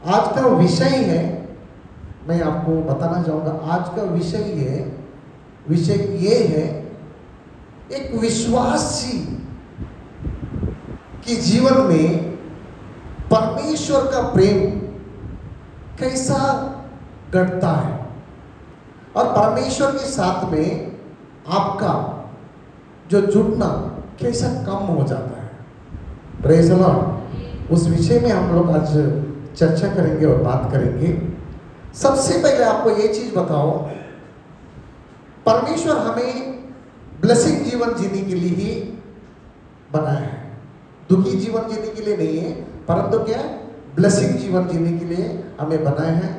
आज का विषय है, मैं आपको बताना चाहूंगा, आज का विषय ये है, एक विश्वासी कि जीवन में परमेश्वर का प्रेम कैसा घटता है और परमेश्वर के साथ में आपका जो जुड़ना कैसा कम हो जाता है। Praise the Lord. उस विषय में हम लोग आज चर्चा करेंगे और बात करेंगे। सबसे पहले आपको ये चीज बताओ, परमेश्वर हमें ब्लेसिंग जीवन जीने के लिए ही बनाया है, दुखी जीवन जीने के लिए नहीं है, परंतु क्या है, ब्लेसिंग जीवन जीने के लिए हमें बनाया है।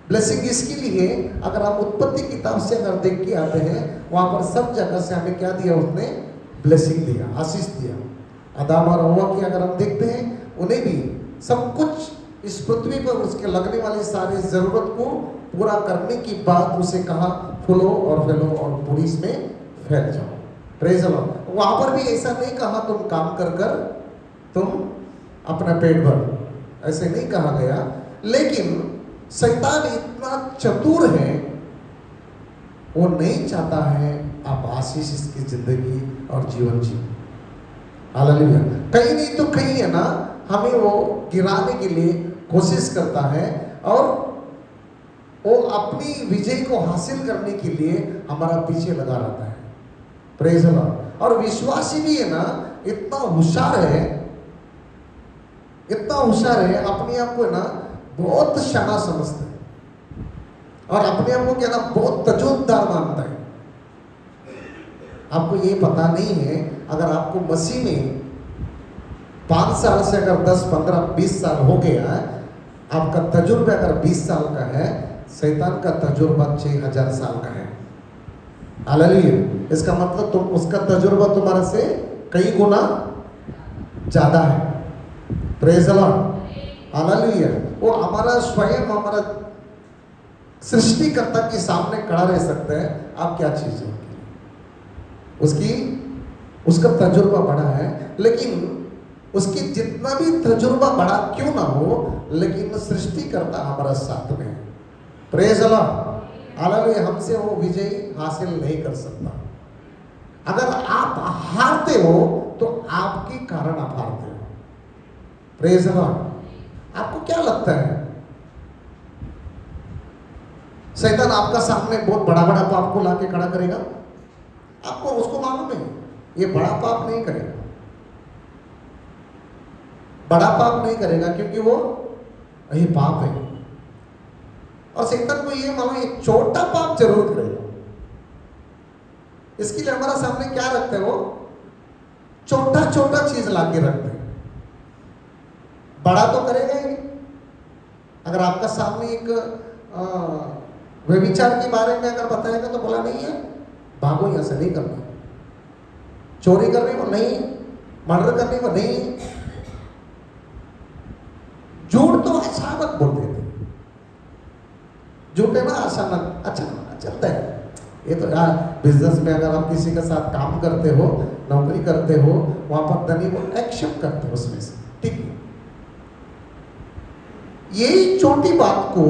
ब्लेसिंग इसके लिए, अगर आप उत्पत्ति किताब से अगर देख के आते हैं, वहां पर सब जगह से हमें क्या दिया, उसने ब्लेसिंग दिया, आशीष दिया। आदम और हव्वा की अगर हम देखते हैं, उन्हें भी सब कुछ इस पृथ्वी पर उसके लगने वाली सारी जरूरत को पूरा करने की बात उसे कहा, फूलो और फैलो और पूरी इसमें फैल जाओ। Praise the Lord. वहां पर भी ऐसा नहीं कहा तुम काम कर कर तुम अपना पेट भर, ऐसे नहीं कहा गया। लेकिन शैतान इतना चतुर है, वो नहीं चाहता है आप आशीष इसकी जिंदगी और जीवन जी। हालेलुया। कहीं नहीं तो कहीं है ना, हमें वो गिराने के लिए कोशिश करता है और वो अपनी विजय को हासिल करने के लिए हमारा पीछे लगा रहता है। Praise the Lord. और विश्वासी भी है ना, इतना होशियार है, अपने आप को है ना बहुत शाना समझता है और अपने आप को क्या ना बहुत तजुर्बेदार मानता है। आपको ये पता नहीं है, अगर आपको मसीह में 5 साल से अगर 10, 15, 20 साल हो गया, आपका तजुर्बा अगर 20 साल का है, शैतान का तजुर्बा 6000 साल का है। हालेलुया। इसका मतलब तुम उसका तजुर्बा तुम्हारे से कई गुना ज्यादा है। Praise the Lord. हालेलुया। वो हमारा स्वयं हमारा सृष्टिकर्ता के सामने खड़ा रह सकता है। आप क्या चीज हो, उसका तजुर्बा बड़ा है, लेकिन उसकी जितना भी तजुर्बा बड़ा क्यों ना हो, लेकिन सृष्टिकर्ता हमारा साथ में है। Praise the Lord. हालेलुया। हमसे वो विजय हासिल नहीं कर सकता। अगर आप हारते हो तो आपके कारण आप हारते हो। Praise the Lord. आपको क्या लगता है, शैतान आपका सामने बहुत बड़ा बड़ा पाप को लाके खड़ा करेगा? आपको उसको मालूम है ये बड़ा पाप नहीं करेगा, बड़ा पाप नहीं करेगा, क्योंकि वो यही पाप है। और शैतान को ये मालूम एक छोटा पाप जरूर करेगा। इसके लिए हमारा सामने क्या रखते हैं, वो छोटा छोटा चीज लाके रखते हैं, बड़ा तो करेगा ही। अगर आपका सामने एक व्यभिचार के बारे में अगर बताएगा तो बोला नहीं है, भागो यहां से, नहीं करना। चोरी करने को नहीं, मर्डर करने को नहीं, झूठ तो अचानक बोल देते, झूठ है ना अचानक, अच्छा चलता है। ये तो यार बिजनेस में अगर आप किसी के साथ काम करते हो, नौकरी करते हो, वहां पर धनी को एक्सेप्ट करते हो उसमें से, ठीक है। यही छोटी बात को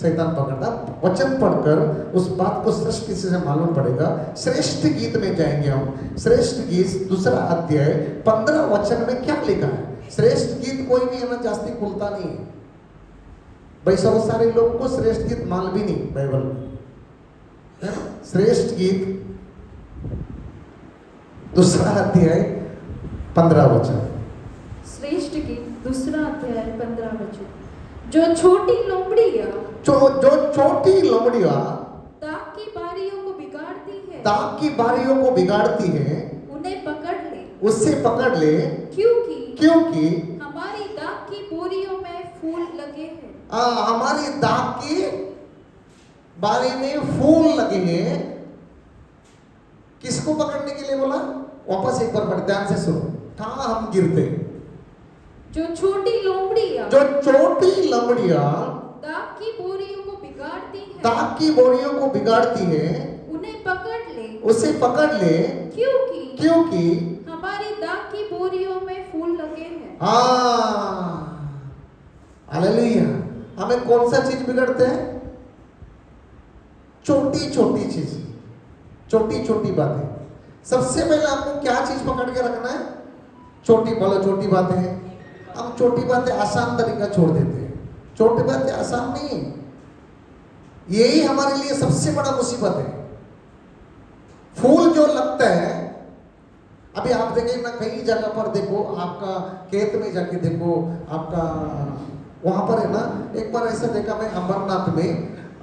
शैतान पकड़ता। वचन पढ़कर उस बात को स्पष्ट किसी से मालूम पड़ेगा। श्रेष्ठ गीत में जाएंगे हम। श्रेष्ठ गीत 2 अध्याय 15 वचन में क्या लिखा है? श्रेष्ठ गीत कोई भी है ना जास्ती खुलता नहीं है भाई, बहुत सारे लोगों को श्रेष्ठ गीत माल भी नहीं बाइबल में, है ना। श्रेष्ठ गीत 2 अध्याय 15 वचन। श्रेष्ठ गीत 2 अध्याय 15 वचन। जो छोटी लोमड़ियां दाख की बारियों को बिगाड़ती है, उन्हें पकड़ ले, उससे पकड़ ले, क्योंकि हमारी दाख की बोरियों में फूल लगे हैं। हमारी दाख की बारी में फूल लगे हैं। किसको पकड़ने के लिए बोला? वापस एक बार पढ़, ध्यान से सुनो, कहां हम गिरते हैं। जो छोटी लोमड़ियां दाख की बोरियों को बिगाड़ती है, उन्हें पकड़ ले, उसे पकड़ ले, क्योंकि हमारी दाख की बोरियों में फूल लगे हैं। हालेलुया। हमें कौन सा चीज बिगड़ते हैं? छोटी छोटी चीज, छोटी छोटी बातें। सबसे पहले आपको क्या चीज पकड़ के रखना है? छोटी, बोलो छोटी बातें हैं। हम छोटी बातें आसान तरीका छोड़ देते हैं। छोटी बातें आसान नहीं है, यही हमारे लिए सबसे बड़ा मुसीबत है। फूल जो लगता है, अभी आप देखें ना, कई जगह पर देखो, आपका खेत में जाके देखो, आपका वहां पर है ना, एक बार ऐसा देखा मैं अमरनाथ में,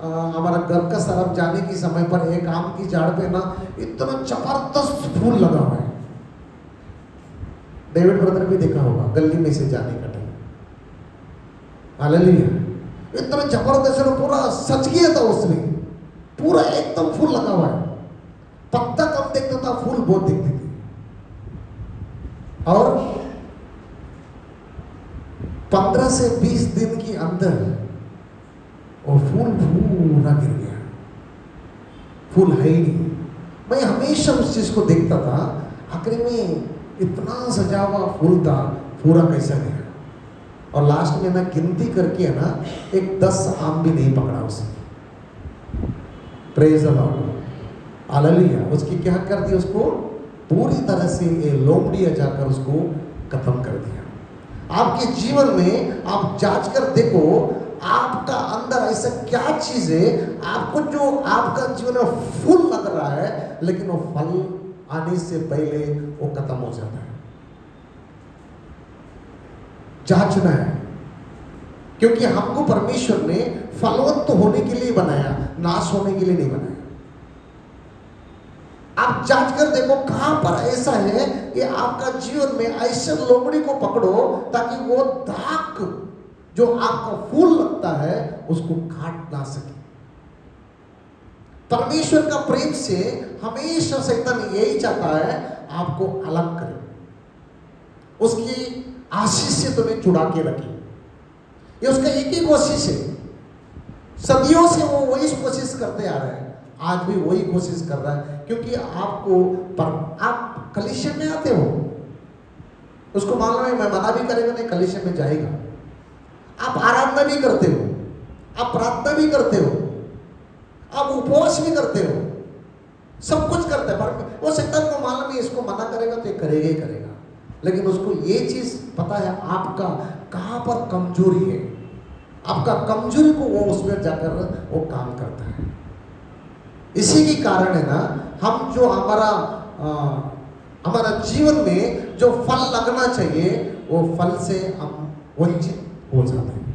हमारा घर का तरफ जाने के समय पर एक आम की झाड़ पे ना इतना जबरदस्त फूल लगा हुआ है। डेविड ब्रदर भी देखा होगा, गली में से जाने का टाइम, हालेलुया, इतना जबरदस्त, पूरा सच गया था उसमें, पूरा एकदम फूल लगा हुआ है। पत्ता कम देखता था, फूल बहुत दिखते थे। और 15 से 20 दिन के अंदर वो फूल पूरा गिर गया, फूल है ही नहीं। मैं हमेशा उस चीज को देखता था, आखिर में इतना सजा हुआ फूल था, पूरा कैसा गया। और लास्ट में ना गिनती करके है ना, एक 10 आम भी नहीं पकड़ा उसने। Praise the Lord, hallelujah. उसकी क्या कर दी? उसको पूरी तरह से ये लोमड़िया जाकर उसको खत्म कर दिया। आपके जीवन में आप जांच कर देखो, आपका अंदर ऐसा क्या चीज है आपको, जो आपका जीवन में फूल लग रहा है, लेकिन वो फल आने से पहले वो खत्म हो जाता है। जांचना है, क्योंकि हमको परमेश्वर ने फलवंत होने के लिए बनाया, नाश होने के लिए नहीं बनाया। आप जांच कर देखो कहां पर ऐसा है कि आपका जीवन में ऐसे लोमड़ी को पकड़ो, ताकि वो दाग जो आपका फूल लगता है उसको काट ना सके। परमेश्वर का प्रेम से हमेशा शैतान यही चाहता है, आपको अलग करे, उसकी आशीष से तुम्हें छुड़ा के रखे। ये उसका एक ही कोशिश है, सदियों से वो वही कोशिश करते आ रहे हैं, आज भी वही कोशिश कर रहा है। क्योंकि आपको आप कलीसिया में आते हो, उसको मालूम है मैं मना भी करेगा नहीं, कलीसिया में जाएगा। आप आराधना भी करते हो, आप प्रार्थना भी करते हो, आप उपवास भी करते हो, सब कुछ करते हैं, पर वो शैतान को मालूम है इसको मना करेगा तो ये करेगा ही करेगा। लेकिन उसको ये चीज पता है आपका कहां पर कमजोरी है, आपका कमजोरी को वो उसमें जाकर वो काम करता है। इसी के कारण है ना, हम जो हमारा जीवन में जो फल लगना चाहिए, वो फल से हम वंचित हो जाते हैं।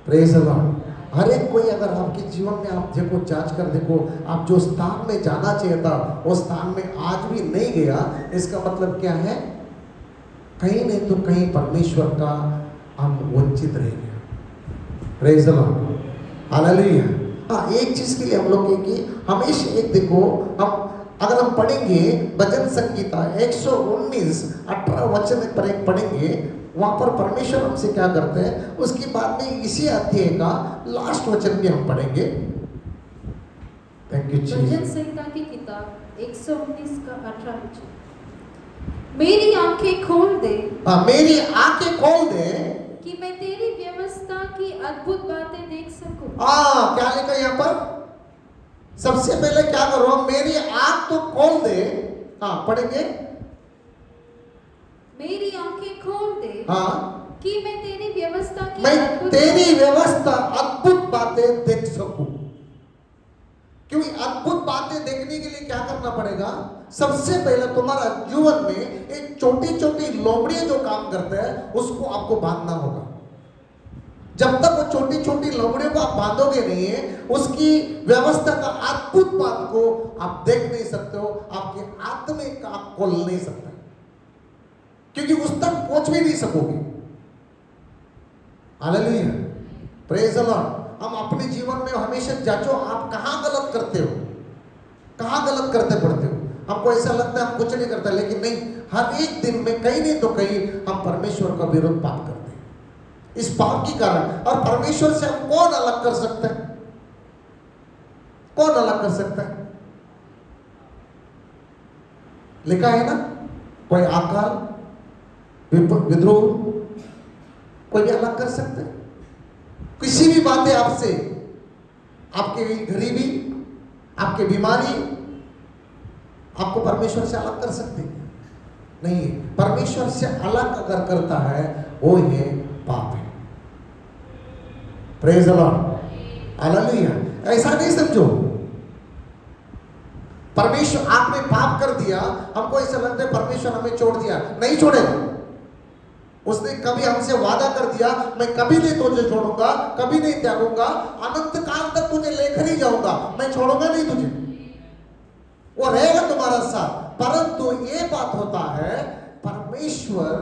Praise the Lord. हर एक कोई अगर आपके जीवन में आप देखो, जांच कर देखो, आप जो स्थान में जाना चाहिए था वो स्थान में आज भी नहीं गया, इसका मतलब क्या है? कहीं नहीं तो कहीं परमेश्वर का हम वंचित रह गए। Praise the Lord, hallelujah. हाँ, एक चीज के लिए हम लोग कि हमेशा एक देखो, हम अगर हम पढ़ेंगे भजन संगीता 119:18 वचन पर एक पढ़ेंगे, वहां पर परमेश्वर हमसे क्या करते हैं, उसके बाद में इसी अध्याय का लास्ट वचन भी हम पढ़ेंगे। थैंक यू जी। भजन संहिता की किताब 119:18 वचन, मेरी आंखें खोल दे, मेरी आंखें खोल दे कि मैं तेरी व्यवस्था की अद्भुत बातें देख सकूं। क्या लिखा यहाँ पर? सबसे पहले क्या करो, मेरी आंख तो खोल दे। पढ़ेंगे, मेरी आंखें खोल दे कि मैं तेरी व्यवस्था की अद्भुत बातें देख सकूं। क्योंकि अद्भुत बातें देखने के लिए क्या करना पड़ेगा? सबसे पहले तुम्हारा जीवन में एक छोटी छोटी लोमड़ियां जो काम करते हैं उसको आपको बांधना होगा। जब तक वो छोटी छोटी लोमड़ियों को आप बांधोगे नहीं है, उसकी व्यवस्था का अद्भुत बात को आप देख नहीं सकते हो, आपके आत्मिक का आप खोल नहीं सकते, क्योंकि उस तक पहुंच भी नहीं सकोगे। Hallelujah, praise the Lord. हम अपने जीवन में हमेशा जांचो, आप कहां गलत करते हो, कहां गलत करते पड़ते हो। हमको ऐसा लगता है हम कुछ नहीं करते, लेकिन नहीं, हर एक दिन में कहीं नहीं तो कहीं हम परमेश्वर का विरोध पाप करते हैं। इस पाप के कारण, और परमेश्वर से हम कौन अलग कर सकते हैं? कौन अलग कर सकता है? लिखा है ना, कोई अकाल विद्रोह कोई भी अलग कर सकते हैं? किसी भी बातें आपसे, आपकी गरीबी, आपकी बीमारी आपको परमेश्वर से अलग कर सकती है? नहीं। परमेश्वर से अलग अगर करता है वो ये पाप है। Praise the Lord, hallelujah. ऐसा नहीं समझो परमेश्वर आपने पाप कर दिया, हमको ऐसा लगता है परमेश्वर हमें छोड़ दिया। नहीं छोड़ेगा। उसने कभी हमसे वादा कर दिया, मैं कभी नहीं तुझे छोड़ूंगा, कभी नहीं त्यागूंगा, अनंत काल तक तुझे लेकर ही जाऊंगा, मैं छोड़ूंगा नहीं तुझे, वो रहेगा तुम्हारा साथ। परंतु ये बात होता है परमेश्वर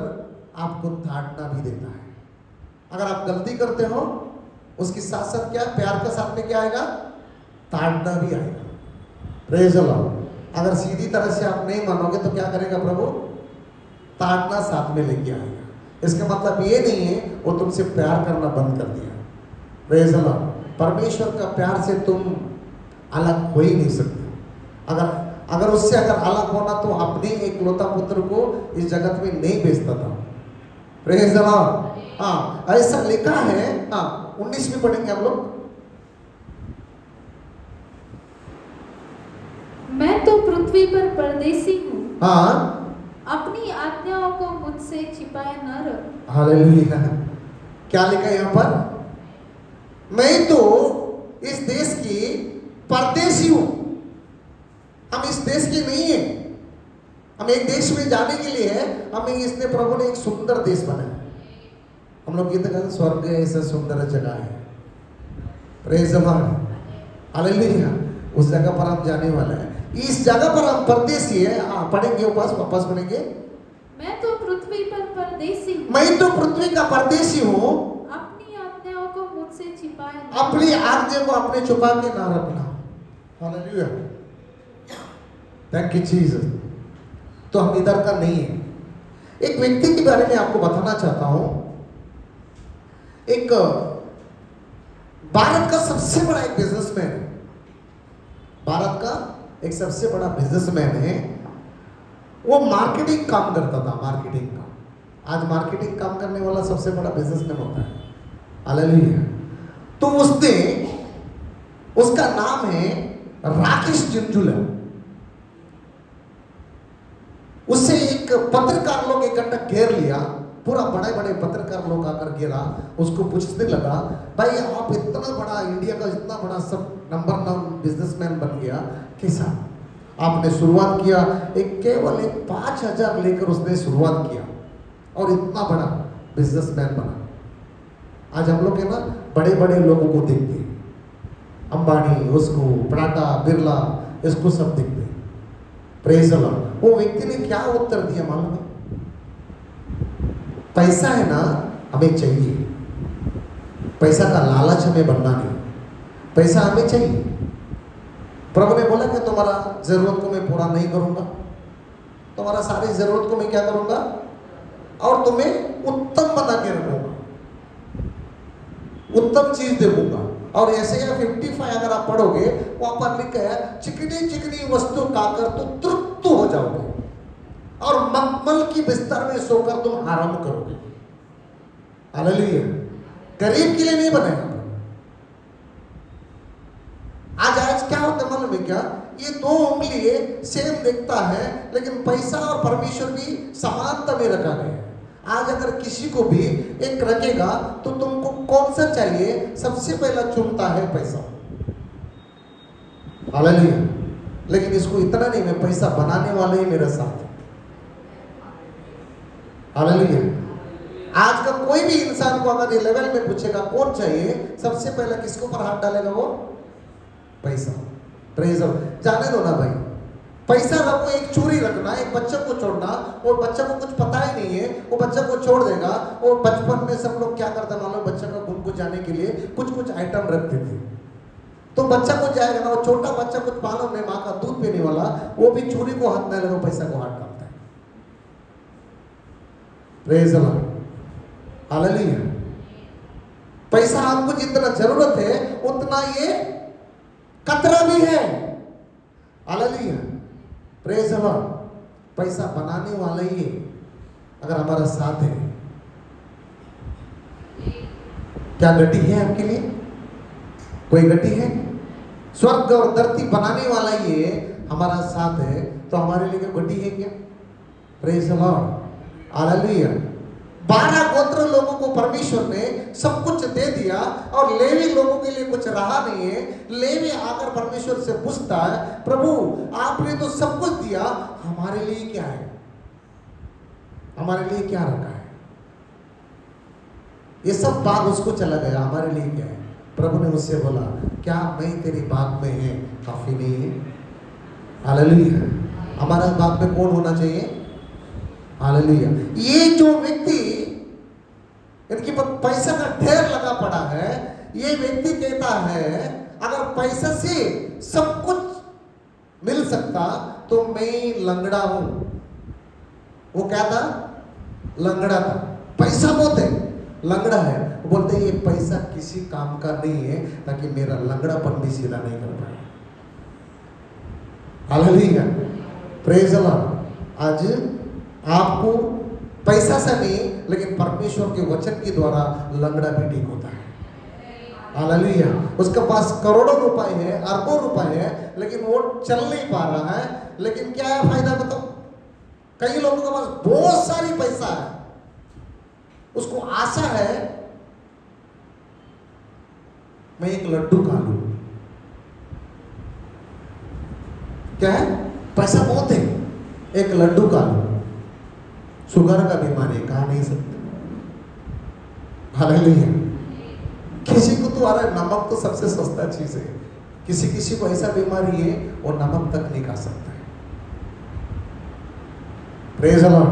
आपको ताड़ना भी देता है। अगर आप गलती करते हो उसके साथ साथ क्या, प्यार के साथ में क्या आएगा? ताड़ना भी आएगा। Praise the Lord. अगर सीधी तरह से आप नहीं मानोगे तो क्या करेगा प्रभु? ताड़ना साथ में लेके आएगा। इसका मतलब ये नहीं है वो तुमसे प्यार करना बंद कर दिया। Praise the Lord. परमेश्वर का प्यार से तुम अलग हो ही नहीं सकते। अगर उससे अलग होना तो अपने एक लौता पुत्र को इस जगत में नहीं भेजता था। Praise the Lord. हाँ, ऐसा लिखा है। हाँ, 19 में पढ़ेंगे हम लोग। मैं तो पृथ्वी पर परदेसी हूँ, हाँ, अपनी आज्ञाओं को मुझसे छिपाए न रख। हालेलुया। क्या लिखा है यहाँ पर? मैं तो इस देश की परदेसी हूं। हम इस देश के नहीं है। हम एक देश में जाने के लिए है। हमें इसने प्रभु ने एक सुंदर देश बनाया। हम लोग कहते हैं स्वर्ग ऐसा सुंदर जगह है। Praise the Lord, hallelujah. उस जगह पर हम जाने वाले हैं। इस जगह पर हम परदेसी है। हाँ, पढ़ेंगे वापस पढ़ेंगे। मैं तो पृथ्वी पर परदेसी हूँ, मैं तो पृथ्वी का परदेसी हूँ, अपनी आज्ञाओं को मुझसे छिपाए न रख। अपनी आज्ञा को अपने छुपा के ना रखना। Hallelujah, thank you Jesus. तो हम इधर का नहीं है। एक व्यक्ति के बारे में आपको बताना चाहता हूं। एक भारत का सबसे बड़ा एक बिजनेसमैन है। भारत का एक सबसे बड़ा बिजनेसमैन है। वो मार्केटिंग काम करता था, मार्केटिंग का। आज मार्केटिंग काम करने वाला सबसे बड़ा बिजनेसमैन होता है। हालेलुया। तो उसका नाम है राकेश जिंजुला। उससे एक पत्रकार लोग इकट्ठा घेर लिया। पूरा बड़े बड़े पत्रकार लोग आकर घेरा। उसको पूछने लगा, भाई आप इतना बड़ा, इंडिया का इतना बड़ा सब नंबर 1 बिजनेसमैन बन गया, कैसा? आपने शुरुआत किया केवल 5,000 लेकर उसने शुरुआत किया और इतना बड़ा बिजनेसमैन बना। आज हम लोग है ना बड़े बड़े लोगों को देखते हैं, अंबानी, उसको टाटा, बिरला, इसको सब देखते हैं। Praise the Lord. वो व्यक्ति ने क्या उत्तर दिया मालूम है? पैसा है ना हमें चाहिए, पैसा का लालच हमें बनना नहीं, पैसा हमें चाहिए। प्रभु ने बोला कि तुम्हारा जरूरत को मैं पूरा नहीं करूंगा, तुम्हारा सारी जरूरत को मैं क्या करूंगा और तुम्हें उत्तम बना के रखूंगा, उत्तम चीज देऊंगा। और ऐसे 55 अगर आप पढ़ोगे वहां पर लिखा है, चिकनी चिकनी वस्तु खाकर तो तृप्त हो जाओगे और मखमल की बिस्तर में सोकर तुम आराम करोगे। हालेलुया। गरीब के लिए नहीं बने। आज क्या होता है मालूम है क्या? ये 2 उंगली सेम दिखता है, लेकिन पैसा और परमेश्वर भी समानता में रखा गया है। आज अगर किसी को भी एक रखेगा तो तुमको कौन सा चाहिए? सबसे पहला चुनता है पैसा। हालेलुया। लेकिन इसको इतना नहीं, मैं पैसा बनाने वाले ही मेरे साथ। हालेलुया। आज का कोई भी इंसान को अगर ये लेवल में पूछेगा कौन चाहिए, सबसे पहले किसको पर हाथ डालेगा? वो पैसा। Praise of. जाने दो ना भाई, पैसा रखो, एक चोरी रखना, एक बच्चे को छोड़ना, और बच्चे को कुछ पता ही नहीं है, वो बच्चे को छोड़ देगा। और बचपन में सब लोग क्या करते मालूम? बच्चे का गुण को जाने के लिए कुछ आइटम रखते थे। तो बच्चा को जाएगा ना, वो छोटा बच्चा कुछ मालूम नहीं, माँ का दूध पीने वाला, वो भी चोरी को हाथ नहीं लगा, पैसा को हाथ डालता है। Praise the Lord, hallelujah. पैसा हमको जितना जरूरत है उतना ये खतरा भी है। हालेलुया। Praise the Lord. पैसा बनाने वाला ही अगर हमारा साथ है क्या गति है आपके लिए? कोई गति है? स्वर्ग और धरती बनाने वाला ये हमारा साथ है, तो हमारे लिए कोई गति है क्या? Praise the Lord, hallelujah. 12 गोत्र लोगों को परमेश्वर ने सब कुछ दे दिया और लेवी लोगों के लिए कुछ रहा नहीं है। लेवी आकर परमेश्वर से पूछता है, प्रभु आपने तो सब कुछ दिया, हमारे लिए क्या है? हमारे लिए क्या रखा है? ये सब बात उसको चला गया, हमारे लिए क्या है? प्रभु ने उससे बोला, क्या मैं तेरी बात में है काफी नहीं है? हालेलुया। हमारा बात में कौन होना चाहिए? हालेलुया। ये जो व्यक्ति इनके पास पैसा का ढेर लगा पड़ा है, ये व्यक्ति कहता है अगर पैसा से सब कुछ मिल सकता तो मैं लंगड़ा हूं। वो क्या था? लंगड़ा था। पैसा बहुत है, लंगड़ा है। वो बोलते ये पैसा किसी काम का नहीं है, ताकि मेरा लंगड़ापन भी सीधा नहीं कर पाए। Hallelujah, praise the Lord. आज आपको पैसा से नहीं, लेकिन परमेश्वर के वचन के द्वारा लंगड़ा भी ठीक होता है। हालेलुया। उसके पास करोड़ों रुपए है, अरबों रुपए है, लेकिन वो चल नहीं पा रहा है। लेकिन क्या है फायदा बताओ? कई लोगों के पास बहुत सारी पैसा है, उसको आशा है मैं एक लड्डू खा लूं। क्या है? पैसा बहुत है, एक लड्डू खा लूं। शुगर का बीमारी खा नहीं सकते। हालेलुया। किसी को तो अरे नमक तो सबसे सस्ता चीज है, किसी को ऐसा बीमारी है वो नमक तक नहीं खा सकता है। Praise the Lord.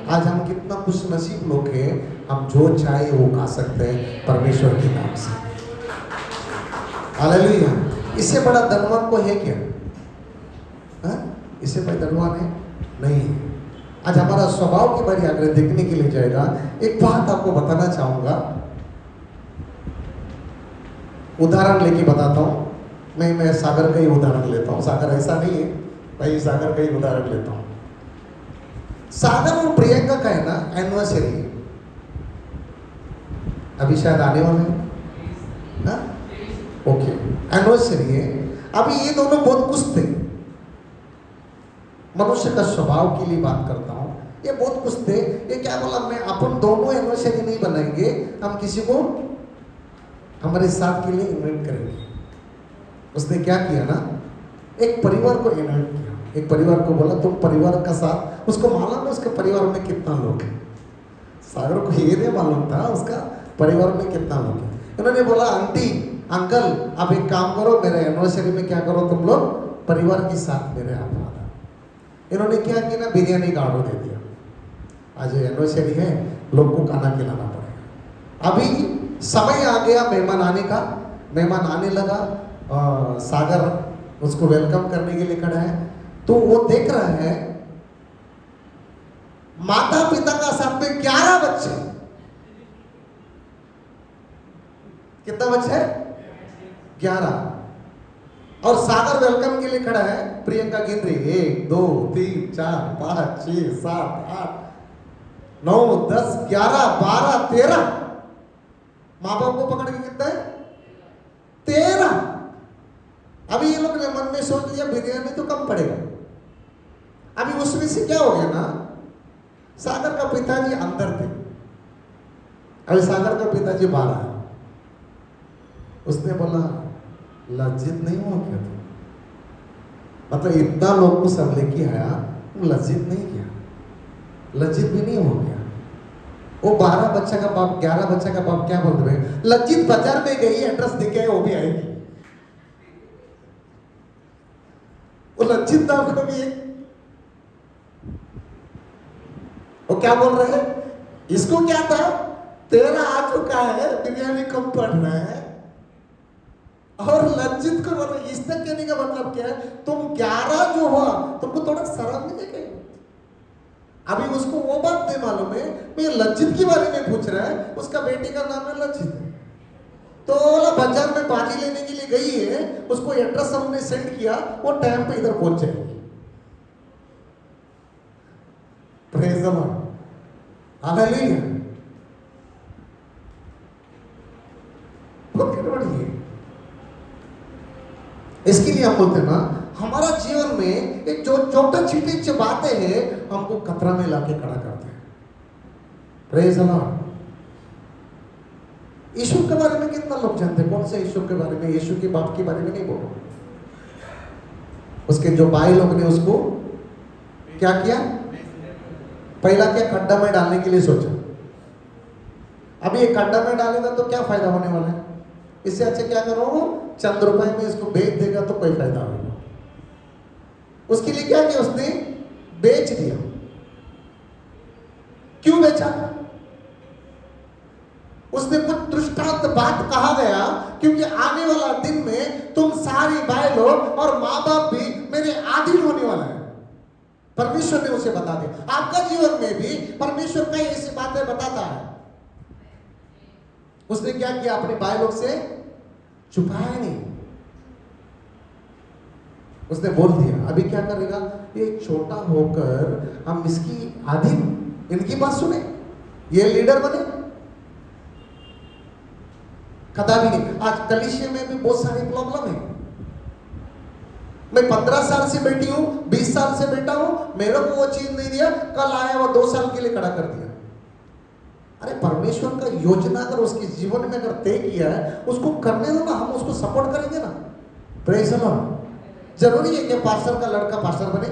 आज हम कितना खुश नसीब लोग हैं, हम जो चाहे वो खा सकते हैं परमेश्वर के नाम से। हालेलुया। इससे बड़ा धनवान को है क्या? इससे बड़ा धनवान है नहीं है। आज हमारा स्वभाव के बारे आगे देखने के लिए जाएगा। एक बात आपको बताना चाहूंगा, उदाहरण लेके बताता हूं। मैं सागर का ही उदाहरण लेता हूं। सागर ऐसा नहीं है भाई, सागर का ही उदाहरण लेता हूं। सागर और प्रियंका का है ना एनिवर्सरी, अभी शायद आने वाला है। ओके, एनिवर्सरी है। अभी ये दोनों बहुत खुश थे। मनुष्य का स्वभाव के लिए बात करता हूं, ये बहुत खुश थे। ये क्या बोला, मैं अपन दोनों एनिवर्सरी नहीं बनाएंगे, हम किसी को हमारे साथ के लिए इन्वाइट करेंगे। उसने क्या किया ना, एक परिवार को इन्वाइट किया। एक परिवार को बोला तुम परिवार का साथ, उसको मालूम है उसके परिवार में कितना लोग हैं। सागर को ये नहीं मालूम था उसका परिवार में कितना लोग हैं। इन्होंने बोला आंटी अंकल आप एक काम करो, मेरे एनिवर्सरी में क्या करो, तुम लोग परिवार के साथ मेरे आप आना। इन्होंने क्या किया ना, बिरयानी का ऑर्डर दे दिया। आज एनिवर्सरी है, लोग को खाना खिलाना पड़ेगा। अभी समय आ गया मेहमान आने का। मेहमान आने लगा, सागर उसको वेलकम करने के लिए खड़ा है। तो वो देख रहा है माता पिता का साथ में 11 बच्चे। कितना बच्चे? 11। और सागर वेलकम के लिए खड़ा है। प्रियंका गिन रही 1 2 3 4 5 6 7 8 9 10 11 12 13। माँ बाप को पकड़ के कितना है? 13। अभी ये लोग ने मन में सोच लिया बिरयानी तो कम पड़ेगा। अभी उसमें से क्या हो गया ना, सागर का पिताजी अंदर थे, अभी सागर का पिताजी बाहर है। उसने बोला लज्जित नहीं हुआ क्या तुम? मतलब इतना लोग को सब लेके आया, तुम लज्जित नहीं किया? लज्जित भी नहीं हो गया? वो 12 बच्चा का बाप 11 बच्चा का बाप क्या बोलते हैं, लज्जित बाजार में गई, एड्रेस देके वो भी आएगी। वो लज्जित नाम का भी एक, वो क्या बोल रहे हैं, इसको क्या था, 13 आ चुका है, बिरयानी कम पड़ रहा है। और लज्जित को बोल, इस तक कहने का मतलब क्या है, तुम 11 जो हो तुमको थोड़ा शर्म नहीं है? अभी उसको वो बात नहीं मालूम है, मैं लज्जित के बारे में पूछ रहा है, उसका बेटी का नाम है लज्जित। तो बाजार में पानी लेने के लिए गई है, उसको एड्रेस हमने सेंड किया, वो टाइम पे इधर पहुंच जाएगी। Praise the Lord, hallelujah. बहुत गड़बड़ी है। इसके लिए हम बोलते हैं ना, हमारा जीवन में एक जो छोटा छोटी बातें हैं हमको खतरा में लाके खड़ा करते हैं। Praise the Lord. यीशु के बारे में कितना लोग जानते हैं? कौन से यीशु के बारे में? यीशु के बाप के बारे में नहीं बोलो। उसके जो भाई लोग ने उसको क्या किया? पहला क्या, खड्डा में डालने के लिए सोचा। अभी ये खड्डा में डालेगा तो क्या फायदा होने वाला है? इससे अच्छा क्या करो, चंद रुपए में इसको बेच देगा तो कोई फायदा होगा। उसके लिए क्या किया उसने? बेच दिया। क्यों बेचा? उसने कुछ दृष्टांत बात कहा गया, क्योंकि आने वाला दिन में तुम सारी भाई लोग और माँ बाप भी मेरे अधीन होने वाला है। परमेश्वर ने उसे बता दिया। आपका जीवन में भी परमेश्वर कई ऐसी बातें बताता है। उसने क्या किया? अपने भाई लोग से छुपाया नहीं, उसने बोल दिया। अभी क्या करेगा? ये छोटा होकर हम इसकी अधीन, इनकी बात सुने, ये लीडर बने, कदापि नहीं। आज कलीसिया में भी बहुत सारी प्रॉब्लम है। मैं 15 साल से बैठी हूं, 20 साल से बैठा हूं, मेरे को वो चीज नहीं दिया, कल आया वो 2 साल के लिए खड़ा कर दिया। अरे परमेश्वर का योजना अगर उसके जीवन में अगर तय किया है, उसको करने दो ना, हम उसको सपोर्ट करेंगे ना। Praise the Lord. जरूरी है कि पास्टर का लड़का पास्टर बने?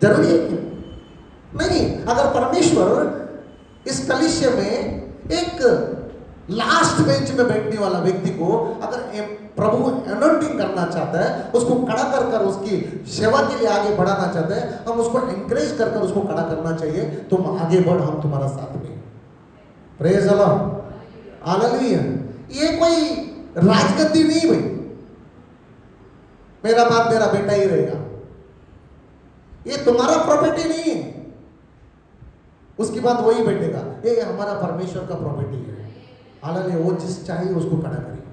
जरूरी है क्या? नहीं। अगर परमेश्वर इस कलीसिया में एक लास्ट बेंच में बैठने वाला व्यक्ति को अगर प्रभु अनॉइंटिंग करना चाहता है, उसको खड़ा कर कर उसकी सेवा के लिए आगे बढ़ाना चाहता है, हम उसको एनकरेज कर कर उसको खड़ा करना चाहिए। तुम आगे बढ़, हम तुम्हारा साथ में। Praise the Lord. हालेलुया। ये कोई राजगद्दी नहीं भाई, मेरा बाप मेरा बेटा ही रहेगा, ये तुम्हारा प्रॉपर्टी नहीं है। उसके बाद वही बैठेगा, ये हमारा परमेश्वर का प्रॉपर्टी है। हालेलुया। वो जिस चाहिए उसको खड़ा करें।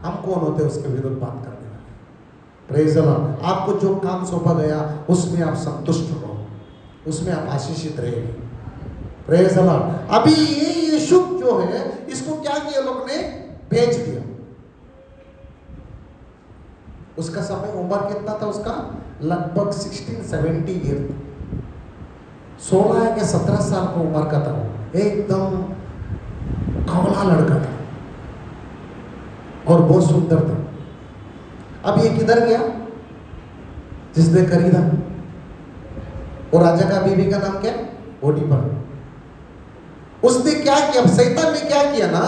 हम कौन होते हैं उसके विरुद्ध बात करने वाले? Praise the Lord. आपको जो काम सौंपा गया उसमें आप संतुष्ट रहो, उसमें आप आशीषित रहेंगे। Praise the Lord. अभी ये यीशु जो है, इसको क्या किया लोग ने? बेच दिया। उसका समय, उम्र कितना था उसका? लगभग 16-17 ईयर, 16 या 17 साल की उम्र का था वो। एकदम कौला लड़का था और बहुत सुंदर था। अब ये किधर गया? जिसने खरीदा। और राजा का बीवी का नाम क्या? पोटीफर। उसने क्या किया? शैतान ने क्या किया ना,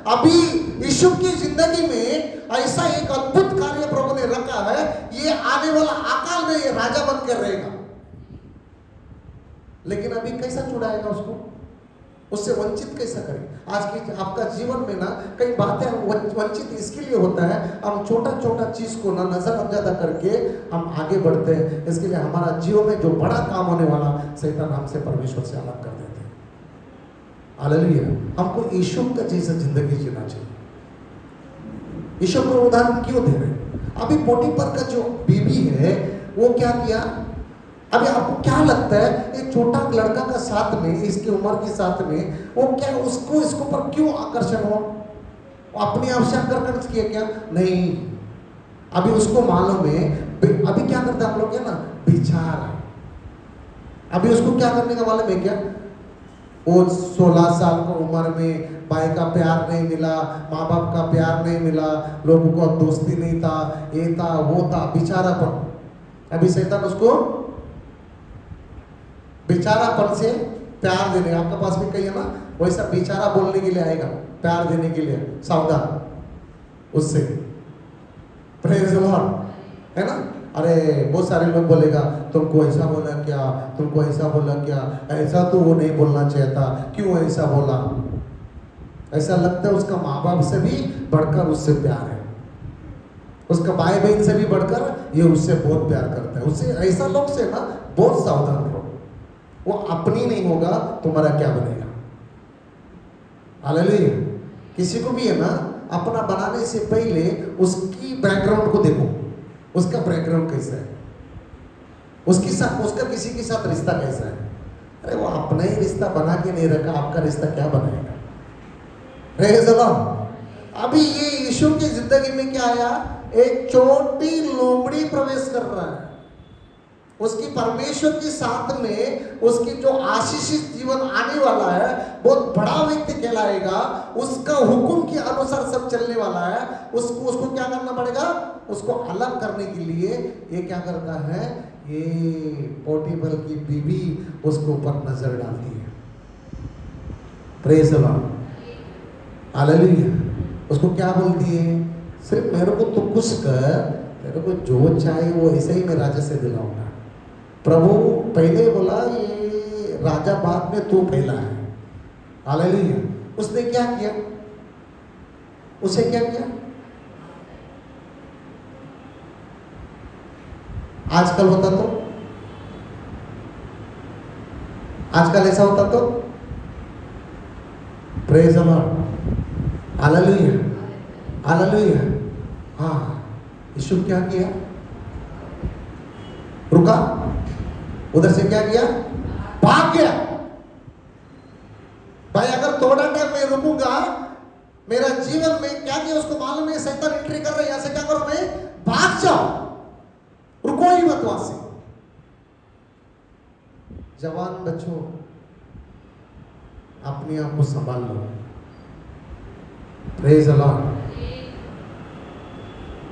अभी यीशु की जिंदगी में ऐसा एक अद्भुत कार्य प्रभु ने रखा है, ये आने वाला अकाल में ये राजा बनकर रहेगा। लेकिन अभी कैसा छुड़ाएगा उसको? उससे वंचित कैसा करें? आज की आपका जीवन में ना कई बातें हम वंचित इसके लिए होता है, हम छोटा छोटा चीज को ना नजरअंदाज करके हम आगे बढ़ते हैं। इसके लिए हमारा जीवन में जो बड़ा काम होने वाला, शैतान हमसे परमेश्वर से अलग कर देते हैं। हालेलुया। हमको यीशु का जैसा जिंदगी जीना चाहिए। यीशु को उदाहरण क्यों दे रहे? अभी पोटीफर का जो बीवी है वो क्या किया? अभी आपको क्या लगता है, एक छोटा लड़का का साथ में, इसकी उम्र के साथ में, वो क्या उसको इसको पर क्यों आकर्षण हो? अपने आप से आकर्षण किया क्या? नहीं। अभी उसको मालूम है, अभी क्या करता है हम लोग, क्या ना, विचार। अभी उसको क्या करने का मालूम है क्या? वो 16 साल की उम्र में भाई का प्यार नहीं मिला, माँ बाप का प्यार नहीं मिला, लोगों को दोस्ती नहीं था, ये था वो था, बेचारापन। अभी शैतान उसको बेचारापन से प्यार देने, आपके पास भी कही है ना, वैसा बेचारा बोलने के लिए आएगा, प्यार देने के लिए। सावधान उससे। Praise the Lord. है ना? अरे बहुत सारे लोग बोलेगा, तुमको ऐसा बोला क्या, तुमको ऐसा बोला क्या, ऐसा तो वो नहीं बोलना चाहिए था, क्यों ऐसा बोला? ऐसा लगता है उसका माँ बाप से भी बढ़कर उससे प्यार है, उसका भाई बहन से भी बढ़कर ये उससे बहुत प्यार करता है। उससे ऐसा लोग से ना बहुत सावधान रहो। वो अपनी नहीं होगा, तुम्हारा क्या बनेगा? हालेलुया। किसी को भी है ना, अपना बनाने से पहले उसकी बैकग्राउंड को देखो, उसका बैकग्राउंड कैसा है, उसके साथ, उसका किसी के साथ रिश्ता कैसा है। अरे वो अपना ही रिश्ता बना के नहीं रखा, आपका रिश्ता क्या बनाएगा? Praise the Lord. अभी ये यीशु की जिंदगी में क्या आया, एक छोटी लोमड़ी प्रवेश कर रहा है। उसकी परमेश्वर के साथ में उसकी जो आशीषित जीवन आने वाला है, बहुत बड़ा व्यक्ति कहलाएगा, उसका हुक्म के अनुसार सब चलने वाला है। उसको क्या करना पड़ेगा, उसको अलग करने के लिए ये क्या करता है, ये पोटीफर की बीवी उसके ऊपर नजर डालती है। Praise the Lord, hallelujah. उसको क्या बोलती है, सिर्फ मेरे को तो कुछ कर, मेरे को जो चाहिए वो ऐसे ही मैं राजा से दिलाऊंगा। प्रभु पहले बोला ये राजा बाद में तू पहला है, हालेलुया। उसने क्या किया, उसे क्या किया, आजकल होता तो, आजकल ऐसा होता तो, praise the Lord, hallelujah, hallelujah. हाँ, यीशु क्या किया, रुका, उधर से क्या किया, भाग गया। भाई अगर थोड़ा टाइम मैं रुकूंगा, मेरा जीवन में क्या किया उसको मालूम है, शैतान एंट्री कर रहा है, यहां से क्या करो, मैं भाग जाओ, रुको ही मत वहां से। जवान बच्चों, अपने आप को संभाल लो। Praise the Lord.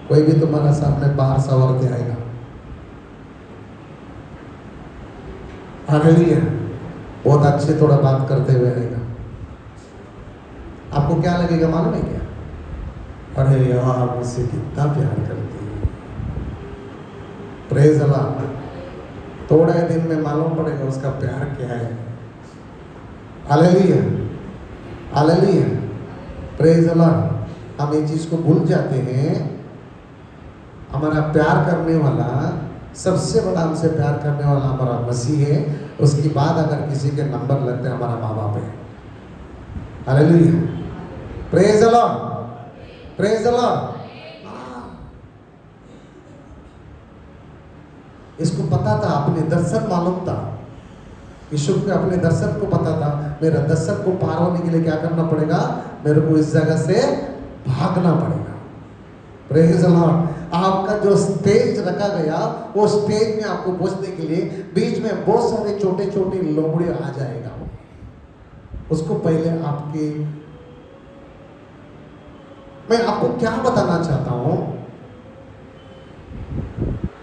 कोई भी तुम्हारा सामने बाहर सवार के आएगा, हालेलुया, बहुत अच्छे थोड़ा बात करते हुए आएगा, आपको क्या लगेगा मालूम है क्या, अरे यार मुझसे कितना प्यार करती है। Praise the Lord. थोड़े दिन में मालूम पड़ेगा उसका प्यार क्या है। Hallelujah, hallelujah, praise the Lord. हम एक चीज को भूल जाते हैं, हमारा प्यार करने वाला, सबसे बड़ा हमसे प्यार करने वाला हमारा मसीह है। उसके बाद अगर किसी के नंबर लगते हैं, हमारा माँ बाप है। Hallelujah, praise the Lord, praise the Lord. इसको पता था, अपने दर्शन मालूम था, यीशु को अपने दर्शन को पता था, मेरा दर्शन को पार होने के लिए क्या करना पड़ेगा, मेरे को इस जगह से भागना पड़ेगा। Praise the Lord. आपका जो स्टेज रखा गया, वो स्टेज में आपको पहुंचने के लिए बीच में बहुत सारे छोटे छोटे लोमड़े आ जाएगा। उसको पहले आपके, मैं आपको क्या बताना चाहता हूं,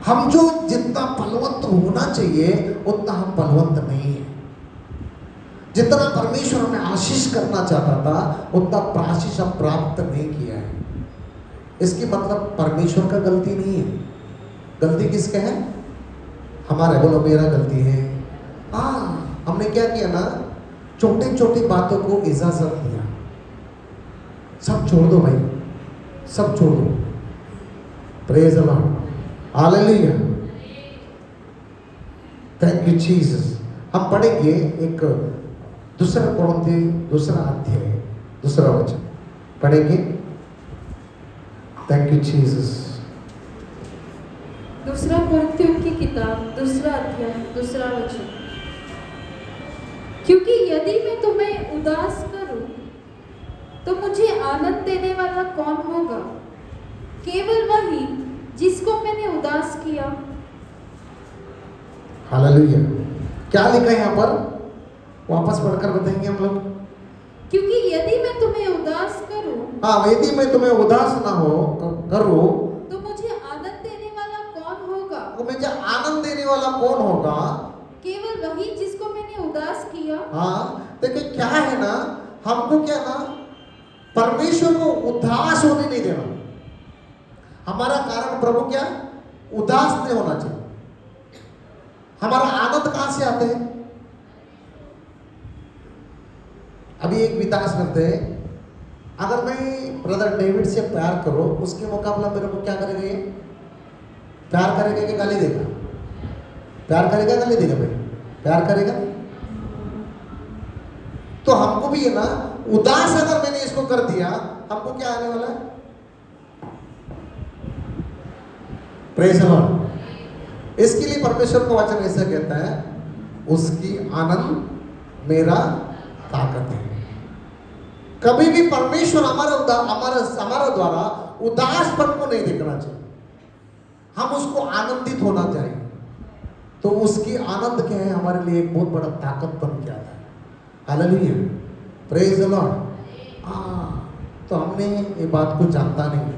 हम जो जितना बलवंत होना चाहिए उतना हम बलवंत नहीं है। जितना परमेश्वर हमें आशीष करना चाहता था, उतना आशीष हम प्राप्त नहीं किया है। इसकी मतलब परमेश्वर का गलती नहीं है, गलती किसका है, हमारे। बोलो मेरा गलती है। हाँ, हमने क्या किया ना, छोटी छोटी बातों को इजाजत दिया। सब छोड़ दो भाई, सब छोड़ दो। Praise the Lord, hallelujah, thank you Jesus. हम पढ़ेंगे एक दूसरा कोरिन्थी दूसरा अध्याय दूसरा वचन पढ़ेंगे। Thank you Jesus. दूसरा कोरिन्थियों की किताब दूसरा अध्याय दूसरा वचन। क्योंकि यदि मैं तुम्हें उदास करूं तो मुझे आनंद देने वाला कौन होगा, केवल वही जिसको मैंने उदास किया। हालेलुया। क्या लिखा है यहाँ पर, वापस पढ़कर बताएंगे हम लोग। क्योंकि यदि मैं तुम्हें उदास करूं, हाँ, यदि मैं तुम्हें उदास ना हो करूं तो मुझे आनंद देने वाला कौन होगा, तो मुझे आनंद देने वाला कौन होगा, केवल वही जिसको मैंने उदास किया। हाँ, देखिए क्या है ना, हमको क्या ना, परमेश्वर को उदास होने नहीं देना। हमारा कारण प्रभु क्या, उदास नहीं होना चाहिए। हमारा आनंद कहां से आते हैं, अभी एक विकास करते हैं। अगर मैं ब्रदर डेविड से प्यार करो, उसके मुकाबला मेरे को क्या करेगा, ये प्यार करेगा कि गाली देगा, प्यार करेगा गाली देगा, भाई प्यार करेगा। तो हमको भी है ना, उदास अगर मैंने इसको कर दिया, हमको क्या आने वाला है, प्रेज द लॉर्ड। इसके लिए परमेश्वर का वचन ऐसा कहता है, उसकी आनंद मेरा ताकत है। कभी भी परमेश्वर हमारे द्वारा उदासपन को नहीं देखना चाहिए, हम उसको आनंदित होना चाहिए। तो उसकी आनंद क्या है, हमारे लिए एक बहुत बड़ा ताकत बन के आता है। Hallelujah, praise the Lord. तो हमने ये बात को जानता नहीं,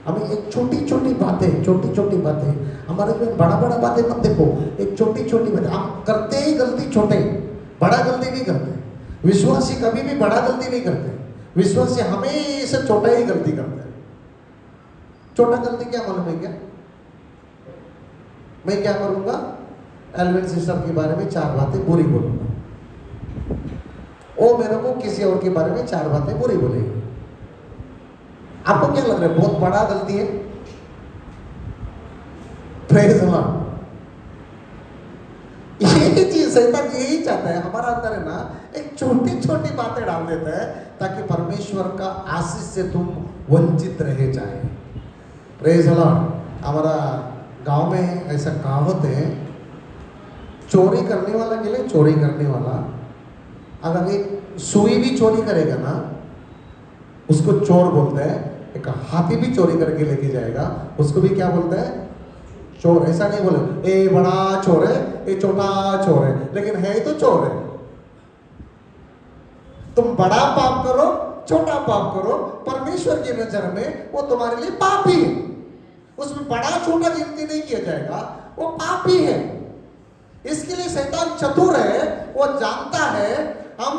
हमें एक छोटी छोटी बातें हमारे में बड़ा बातें मत देखो, एक छोटी छोटी बातें हम करते ही गलती, छोटे बड़ा गलती नहीं करते। विश्वासी कभी भी बड़ा गलती नहीं करते, विश्वासी हमेशा छोटा ही गलती करते हैं। छोटा गलती क्या मालूम है क्या? मैं क्या करूंगा, एल्विन सिस्टर के बारे में 4 बातें बुरी बोलूंगा, वो मेरे को किसी और के बारे में 4 बातें बुरी बोलेगी। आपको क्या लग रहा है बहुत बड़ा गलती है? Praise the Lord. यही चीज शैतान यही चाहता है, हमारा अंदर है ना एक छोटी छोटी बातें डाल देता है ताकि परमेश्वर का आशीष से तुम वंचित रह जाए। Praise the Lord. हमारा गांव में ऐसा कहावत है, चोरी करने वाला के लिए, चोरी करने वाला अगर एक सुई भी चोरी करेगा ना उसको चोर बोलता है। एक हाथी भी चोरी करके लेके जाएगा उसको भी क्या बोलता है? चोर। ऐसा नहीं बोले ए बड़ा चोर है, ए छोटा चोर है, लेकिन है ही तो चोर है। तुम बड़ा पाप करो, छोटा पाप करो, परमेश्वर की नजर में वो तुम्हारे लिए पापी है। उसमें बड़ा छोटा गिनती नहीं किया जाएगा, वो पापी है। इसके लिए शैतान चतुर है, वो जानता है हम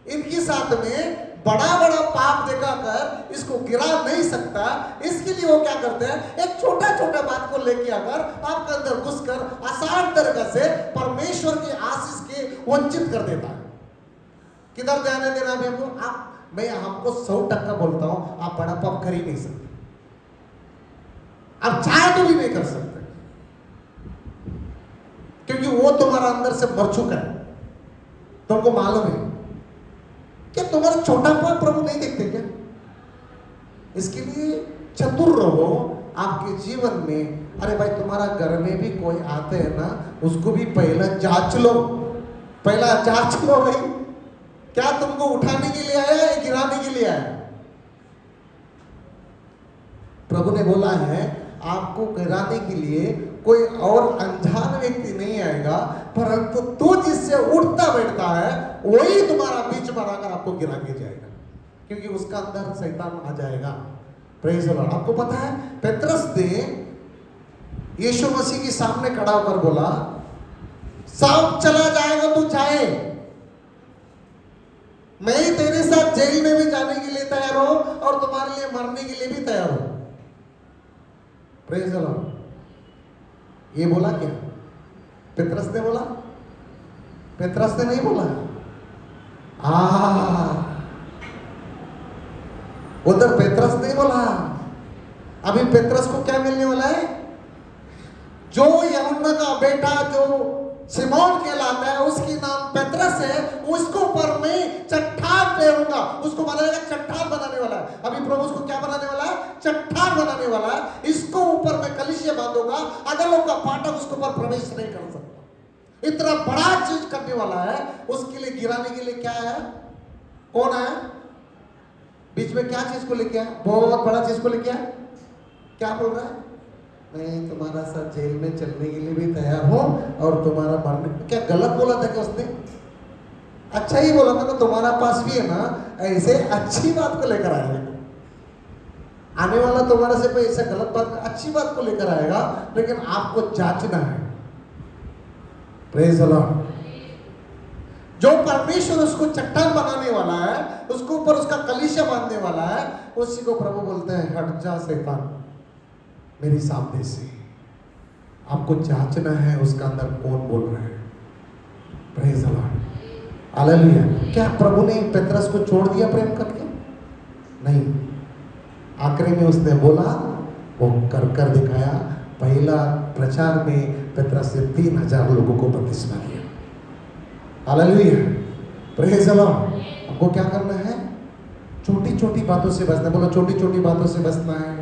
इनके साथ में बड़ा पाप दिखाकर इसको गिरा नहीं सकता। इसके लिए वो क्या करते हैं, एक छोटा बात को लेके आकर आपके अंदर घुसकर आसान तरीके से परमेश्वर के आशीष के वंचित कर देता है। किधर जाने देना भी हमको? मैं हमको 100% बोलता हूं, आप बड़ा पाप कर ही नहीं सकते, आप चाहे तो भी नहीं कर सकते, क्योंकि वो तुम्हारा अंदर से मर चुका है। तुमको मालूम है क्या तुम्हारा छोटा पाप प्रभु नहीं देखते क्या? इसके लिए चतुर रहो आपके जीवन में। अरे भाई, तुम्हारा घर में भी कोई आते हैं ना, उसको भी पहला जांच लो भाई, क्या तुमको उठाने के लिए आया या गिराने के लिए आया? प्रभु ने बोला है आपको गिराने के लिए कोई और अनजान व्यक्ति नहीं आएगा, परंतु तू जिससे उठता बैठता है वही तुम्हारा बीच बनाकर आपको गिरा के जाएगा, क्योंकि उसका अंदर शैतान आ जाएगा। Praise the Lord. आपको पता है पेत्रस ने यीशु मसीह के सामने खड़ा होकर बोला, सब चला जाएगा तू जाए, मैं तेरे साथ जेल में भी जाने के लिए तैयार हूं और तुम्हारे लिए मरने के लिए भी तैयार हूं। Praise the Lord. ये बोला क्या? पेत्रस ने बोला? पेत्रस ने नहीं बोला। उधर पेत्रस नहीं बोला। अभी पेत्रस को क्या मिलने वाला है? जो यूहन्ना का बेटा जो सिमोन कहलाता है, उसकी नाम पेत्रस है, उसको ऊपर मैं चट्टान फेरूंगा, उसको बनाएगा, चट्टान बनाने वाला है। अभी प्रभु उसको क्या बनाने वाला है? चट्टान बनाने वाला है। इसको ऊपर मैं कलीसिया बांधूंगा, अधलों का फाटक उसके ऊपर प्रवेश नहीं कर सकता। इतना बड़ा चीज करने वाला है, उसके लिए गिराने के लिए क्या है? कौन है बीच में? क्या चीज को लेके आया? बहुत बड़ा चीज को लेके आया। क्या बोल रहा है? मैं तुम्हारा साथ जेल में चलने के लिए भी तैयार हूं और तुम्हारा मरने। क्या गलत बोला था क्या उसने? अच्छा ही बोला था। तो तुम्हारा पास भी है ना ऐसे अच्छी बात को लेकर आएगा, आने वाला तुम्हारे से कोई ऐसा गलत बात, अच्छी बात को लेकर आएगा, लेकिन आपको जांचना है। Praise the Lord. जो परमेश्वर उसको चट्टान बनाने वाला है, उसको ऊपर उसका कलीसिया बांधने वाला है, उसी को प्रभु बोलते हैं हट जा शैतान मेरे सामने से। आपको जांचना है उसका अंदर कौन बोल रहा है। Praise the Lord. हालेलुया। क्या प्रभु ने पेत्रस को छोड़ दिया प्रेम करके? नहीं। आखिरी में उसने बोला, वो कर दिखाया। पहला प्रचार में पेत्रस से 3000 लोगों को बपतिस्मा दिया। हालेलुया। Praise the Lord. आपको क्या करना है? छोटी छोटी बातों से बचना। बोलो छोटी छोटी बातों से बचना है,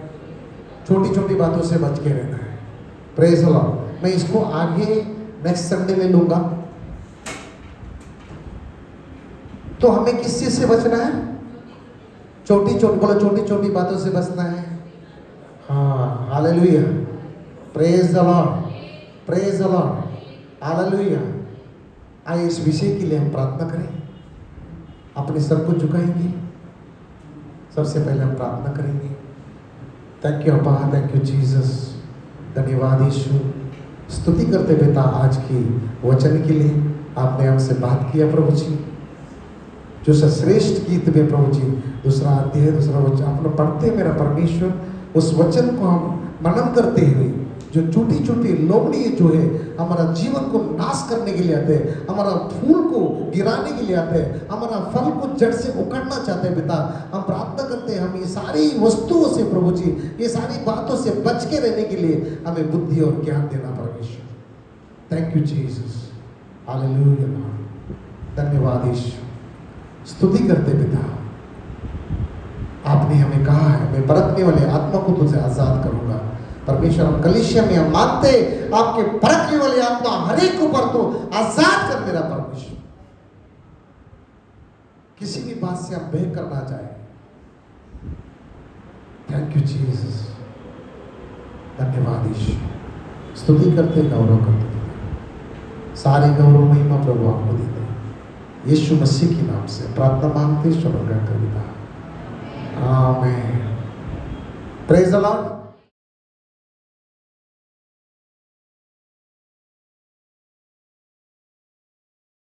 छोटी छोटी बातों से बच के रहना है। Praise the Lord. मैं इसको आगे नेक्स्ट संडे में लूंगा। तो हमें किस चीज से बचना है? छोटी छोटी, बोलो छोटी छोटी बातों से बचना है। हाँ, hallelujah, praise the Lord, praise the Lord, hallelujah. आइए इस विषय के लिए हम प्रार्थना करें, अपने सर को झुकाएंगे। सबसे पहले हम प्रार्थना करेंगे। थैंक यू अब्बा, थैंक यू जीसस, धन्यवाद यीशु। स्तुति करते पिता आज की वचन के लिए, आपने हमसे बात किया प्रभु जी। जो श्रेष्ठ गीत में प्रभु जी दूसरा अध्याय दूसरा वचन अपना पढ़ते मेरा परमेश्वर, उस वचन को हम मनन करते हुए जो छोटी छोटी लोमड़ी जो है हमारा जीवन को नाश करने के लिए आते हैं, हमारा फूल को गिराने के लिए आते हैं, हमारा फल को जड़ से उखाड़ना चाहते हैं पिता, हम प्रार्थना करते हैं हम ये सारी वस्तुओं से प्रभु जी, ये सारी बातों से बच के रहने के लिए हमें बुद्धि और ज्ञान देना परमेश्वर। थैंक यू जीसस, हालेलुया, धन्यवाद यीशु। स्तुति करते पिता, आपने हमें कहा है मैं परखने वाले आत्मा को तुझे आजाद करूंगा। परमेश्वर हम कलीसिया में हम मानते आपके परखने वाले आत्मा हर एक को पर तो आजाद कर मेरा परमेश्वर। किसी भी बात से हम बह करना चाहे। थैंक यू जीसस, धन्यवाद यीशु। स्तुति करते, गौरव करते, सारे गौरव महिमा प्रभु आपको देते यीशु मसीह के नाम से प्रार्थना मांगते, स्वर्ग का पिता, आमीन। Praise the Lord.